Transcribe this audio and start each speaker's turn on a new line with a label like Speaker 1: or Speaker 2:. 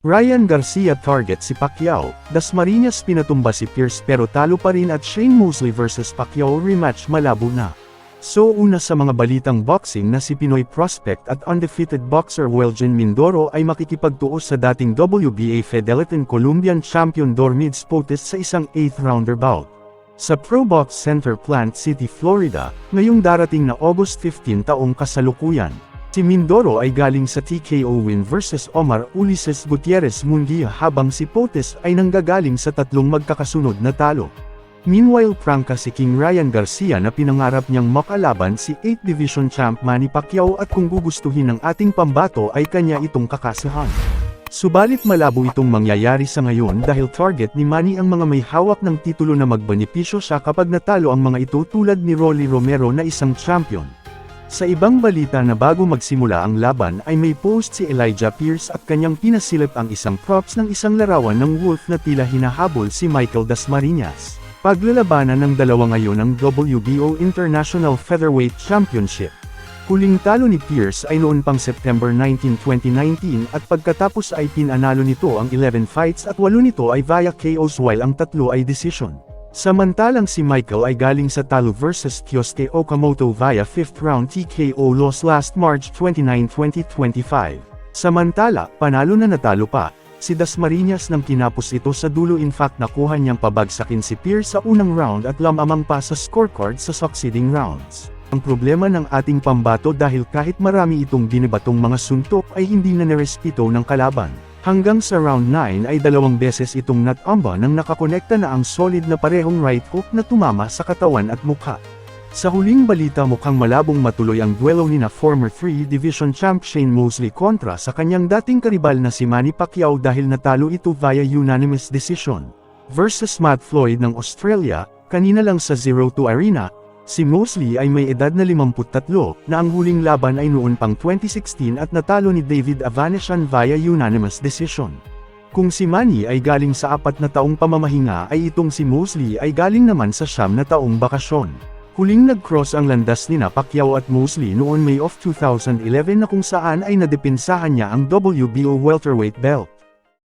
Speaker 1: Ryan Garcia target si Pacquiao, Dasmariñas pinatumba si Pierce pero talo pa rin at Shane Mosley vs Pacquiao rematch malabo na. So una sa mga balitang boxing na si Pinoy prospect at undefeated boxer Welgen Mindoro ay makikipagtuos sa dating WBA featherweight Colombian champion Dormides Potes sa isang 8th rounder bout. Sa Pro Box Center Plant City, Florida, ngayong darating na August 15 taong kasalukuyan. Si Mindoro ay galing sa TKO win versus Omar Ulises Gutierrez Munguia habang si Potes ay nanggagaling sa tatlong magkakasunod na talo. Meanwhile prangka si King Ryan Garcia na pinangarap niyang makalaban si 8th Division Champ Manny Pacquiao at kung gugustuhin ng ating pambato ay kanya itong kakasahan. Subalit malabo itong mangyayari sa ngayon dahil target ni Manny ang mga may hawak ng titulo na magbenepisyo siya kapag natalo ang mga ito tulad ni Rolly Romero na isang champion. Sa ibang balita na bago magsimula ang laban ay may post si Elijah Pierce at kanyang pinasilip ang isang props ng isang larawan ng Wolf na tila hinahabol si Michael Dasmariñas. Paglalabanan ng dalawa ngayon ang WBO International Featherweight Championship. Huling talo ni Pierce ay noon pang September 19, 2019 at pagkatapos ay pinanalo nito ang 11 fights at 8 nito ay via KOs while ang 3 ay decision. Samantalang si Michael ay galing sa talo versus Kyosuke Okamoto via 5th round TKO loss last March 29, 2025. Samantala, panalo na natalo pa, si Dasmariñas nang kinapos ito sa dulo in fact nakuha niyang pabagsakin si Pierce sa unang round at lamang pa sa scorecard sa succeeding rounds. Ang problema ng ating pambato dahil kahit marami itong dinibatong mga suntok ay hindi na nirespeto ng kalaban. Hanggang sa round 9 ay 2 beses itong natamba nang nakakonekta na ang solid na parehong right hook na tumama sa katawan at mukha. Sa huling balita mukhang malabong matuloy ang duelo ni na former 3 Division Champ Shane Mosley kontra sa kanyang dating karibal na si Manny Pacquiao dahil natalo ito via unanimous decision. Versus Matt Floyd ng Australia, kanina lang sa 0-2 Arena. Si Mosley ay may edad na 53, na ang huling laban ay noon pang 2016 at natalo ni David Avanesyan via unanimous decision. Kung si Manny ay galing sa 4 na taong pamamahinga ay itong si Mosley ay galing naman sa 9 na taong bakasyon. Huling nag-cross ang landas nina Pacquiao at Mosley noon May of 2011 na kung saan ay nadepinsahan niya ang WBO welterweight belt.